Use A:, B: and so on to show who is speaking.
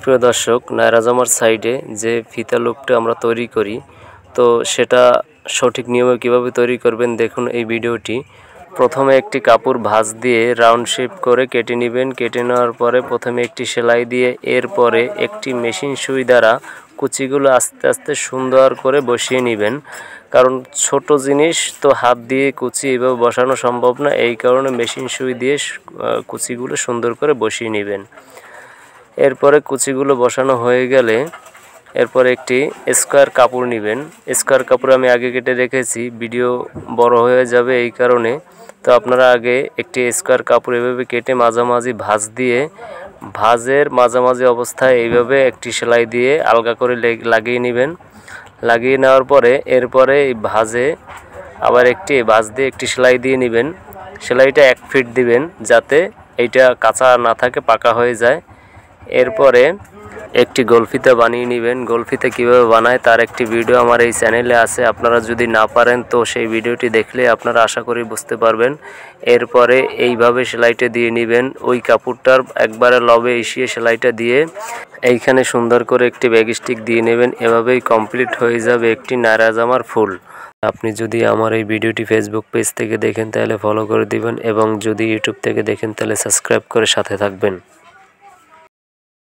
A: প্রিয় দর্শক, নায়রা জামার সাইডে যে ফিতা লুপটা আমরা তৈরি করি, তো সেটা সঠিক নিয়মে কিভাবে তৈরি করবেন দেখুন এই ভিডিওটি। প্রথমে একটি কাপড় ভাঁজ দিয়ে রাউন্ড শেপ করে কেটে নেবেন। কেটে নেওয়ার পরে প্রথমে একটি সেলাই দিয়ে এরপরে একটি মেশিন সুই দ্বারা কুচিগুলো আস্তে আস্তে সুন্দর করে বসিয়ে নেবেন। কারণ ছোট জিনিস তো হাত দিয়ে কুচি এভাবে বসানো সম্ভব না, এই কারণে মেশিন সুই দিয়ে কুচিগুলো সুন্দর করে বসিয়ে নেবেন। এরপরে কুচিগুলো বসানো হয়ে গেলে এরপর একটি স্কোয়ার কাপড় নেবেন। স্কোয়ার কাপড় আমি আগে কেটে রেখেছি, ভিডিও বড় হয়ে যাবে এই কারণে। তো আপনারা আগে একটি স্কোয়ার কাপড় এভাবে কেটে মাঝামাঝি ভাঁজ দিয়ে ভাঁজের মাঝামাঝি অবস্থায় এইভাবে একটি সেলাই দিয়ে আলগা করে লাগিয়ে নেবেন। লাগিয়ে নেওয়ার পরে এরপরে এই ভাঁজে আবার একটি ভাঁজ দিয়ে একটি সেলাই দিয়ে নেবেন। সেলাইটা 1 ফিট দিবেন যাতে এইটা কাঁচা না থাকে, পাকা হয়ে যায়। এরপরে একটি গোলফিতা বানিয়ে নেবেন। গোলফিতা কীভাবে বানায় তার একটি ভিডিও আমার এই চ্যানেলে আছে, আপনারা যদি না পারেন তো সেই ভিডিওটি দেখলে আপনারা আশা করি বুঝতে পারবেন। এরপরে এইভাবে সেলাইটা দিয়ে নেবেন। ওই কাপড়টার একবারে লবে এসিয়ে সেলাইটা দিয়ে এইখানে সুন্দর করে একটি ব্যাগ স্টিক দিয়ে নেবেন। এভাবেই কমপ্লিট হয়ে যাবে একটি নায়রা জামার ফুল। আপনি যদি আমার এই ভিডিওটি ফেসবুক পেজ থেকে দেখেন তাহলে ফলো করে দিবেন, এবং যদি ইউটিউব থেকে দেখেন তাহলে সাবস্ক্রাইব করে সাথে থাকবেন।